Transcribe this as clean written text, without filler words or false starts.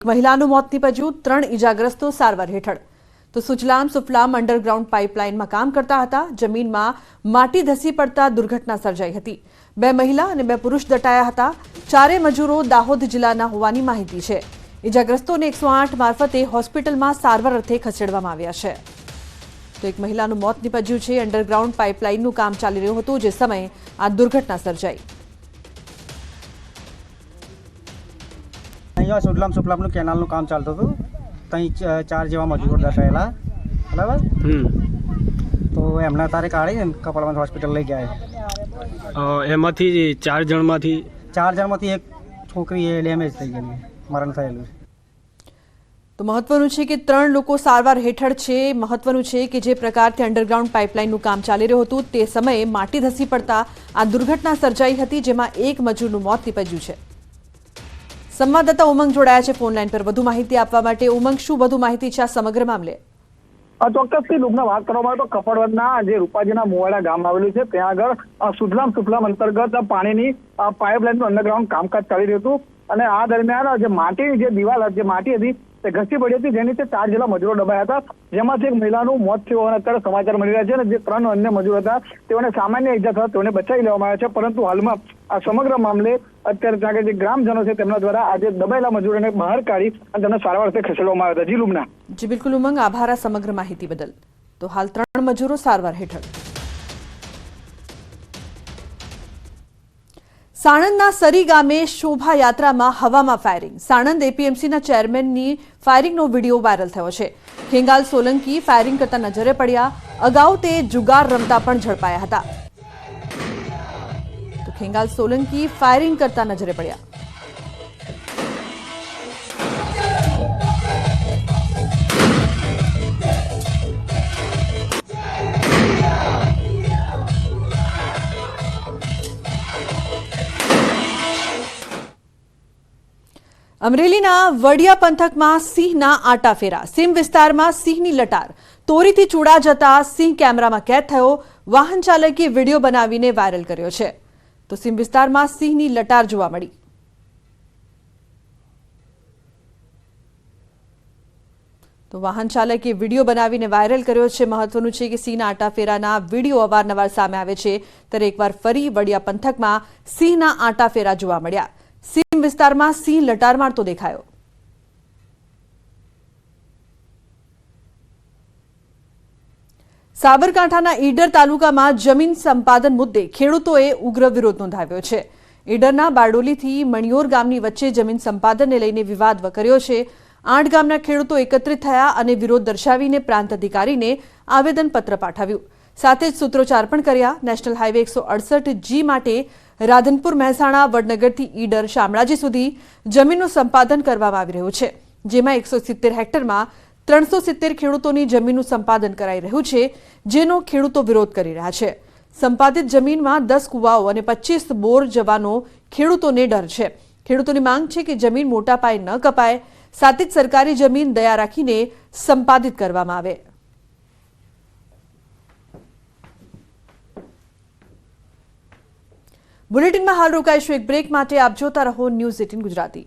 મહિલાનું મોત નીપજ્યું, 3 ઈજાગ્રસ્તો સારવાર હેઠળ। તો સુજલામ સુફલામ અંડરગ્રાઉન્ડ પાઇપલાઇનમાં કામ કરતા હતા। જમીનમાં માટી ધસી પડતા દુર્ઘટના સર્જાઈ હતી। 2 મહિલા અને 2 પુરુષ દટાયા હતા। 4 મજૂરો દાહોદ જિલ્લાના હોવાની માહિતી છે। ઈજાગ્રસ્તોને 108 મારફતે હોસ્પિટલમાં સારવાર અર્થે ખસેડવામાં આવ્યા છે। તો એક મહિલાનું મોત નીપજ્યું છે। અંડરગ્રાઉન્ડ પાઇપલાઇનનું કામ ચાલી રહ્યું હતું, જે સમયે આ દુર્ઘટના સર્જાઈ। અહીંયા સુજલામ સુફલામનું કેનાલનું કામ ચાલતું હતું। ત્યાં 4 જેવા મજૂરો દટાયેલા, બરાબર। તો એમના તારે કાઢીને કપડવંજ હોસ્પિટલ લઈ ગયા। એમાંથી 4 જણમાંથી 4 જણમાંથી એક છોકરી એ ડેમેજ થઈ ગયેલી, મરણ થયેલું છે। તો મહત્વનું છે કે 3 લોકો સારવાર હેઠળ છે। મહત્વનું છે કે જે પ્રકારથી અંડરગ્રાઉન્ડ પાઇપલાઇનનું કામ ચાલી રહ્યું હતું, તે સમયે માટી ધસી પડતા આ દુર્ઘટના સર્જાઈ હતી, જેમાં એક મજૂરનું મોત નીપજ્યું છે। સંવાદદાતા ઉમંગ જોડાયા છે ફોન લાઈન પર વધુ માહિતી આપવા માટે। ઉમંગ, શું વધુ માહિતી છે આ સમગ્ર મામલે? ચોક્કસથી લોકોને વાત કરવામાં આવે તો કપડવંજના જે રૂપાજીના મોવાડા ગામ આવેલું છે, ત્યાં આગળ સુજલામ સુફલામ અંતર્ગત પાણીની પાઇપલાઇનનું અંડરગ્રાઉન્ડ કામકાજ ચાલી રહ્યું હતું। અને આ દરમિયાન જે માટીની જે દિવાલ જે માટી હતી તે ઘસી પડી હતી, જેની તે 4 જેટલા મજૂરો દબાયા હતા, જેમાંથી એક મહિલાનું મોત થયું હોવાના અત્યારે સમાચાર મળી રહ્યા છે। અને જે 3 અન્ય મજૂર હતા તેઓને સામાન્ય ઈજા થતા તેઓને બચાવી લેવામાં આવ્યા છે, પરંતુ હાલમાં આ સમગ્ર મામલે અત્યારે ત્યાં જે ગ્રામજનો છે તેમના દ્વારા આજે દબાયેલા મજૂરોને બહાર કાઢી અને તેમને સારવાર અર્થે ખસેડવામાં આવ્યા હતા। જી લુમના। જી બિલકુલ ઉમંગ, આભાર આ સમગ્ર માહિતી બદલ। તો હાલ 3 મજૂરો સારવાર હેઠળ। સાણંદના સરી ગામે શોભાયાત્રામાં હવામાં ફાયરિંગ। સાણંદ એપીએમસીના ચેરમેનની ફાયરિંગનો વિડીયો વાયરલ થયો છે। ખેંગાલ સોલંકી ફાયરિંગ કરતા નજરે પડ્યા। અગાઉ તે જુગાર રમતા પણ ઝડપાયા હતા। તો ખેંગાલ સોલંકી ફાયરિંગ કરતા નજરે પડ્યા। અમરેલીના વડિયા પંથકમાં સિંહના આટાફેરા। સીમ વિસ્તારમાં સિંહની લટાર। તોરીથી ચૂડા જતા સિંહ કેમેરામાં કેદ થયો। વાહન ચાલકે વિડીયો બનાવીને વાયરલ કર્યો છે। તો સીમ વિસ્તારમાં સિંહની લટાર જોવા મળી। તો વાહન ચાલકે વિડીયો બનાવીને વાયરલ કર્યો છે। મહત્વનું છે કે સિંહના આટાફેરાના વિડીયો અવારનવાર સામે આવે છે, ત્યારે એકવાર ફરી વડિયા પંથકમાં સિંહના આટાફેરા જોવા મળ્યા। સીમ વિસ્તારમાં સિંહ લટાર મારતો દેખાયો। સાબરકાંઠાના ઈડર તાલુકામાં જમીન સંપાદન મુદ્દે ખેડૂતોએ ઉગ્ર વિરોધ નોંધાવ્યો છે। ઈડરના બારડોલીથી મણિયોર ગામની વચ્ચે જમીન સંપાદનને લઈને વિવાદ વકર્યો છે। 8 ગામના ખેડૂતો એકત્રિત થયા અને વિરોધ દર્શાવીને પ્રાંત અધિકારીને આવેદનપત્ર પાઠવ્યું। સાથે જ સૂત્રોચ્ચાર પણ કર્યા। નેશનલ હાઈવે 168G માટે રાધનપુર મહેસાણા વડનગરથી ઈડર શામળાજી સુધી જમીનનું સંપાદન કરવામાં આવી રહ્યું છે, જેમાં 170 હેક્ટરમાં 370 ખેડૂતોની જમીનનું સંપાદન કરાઈ રહ્યું છે, જેનો ખેડૂતો વિરોધ કરી રહ્યા છે। સંપાદિત જમીનમાં 10 કુવાઓ અને 25 બોર જવાનો ખેડૂતોને ડર છે। ખેડૂતોની માંગ છે કે જમીન મોટા પાયે ન કપાય, સાથે જ સરકારી જમીન દયા રાખીને સંપાદિત કરવામાં આવે। બુલેટિનમાં હાલ રોકાઈશું એક બ્રેક માટે। આપ જોતા રહો ન્યૂઝ 18 ગુજરાતી।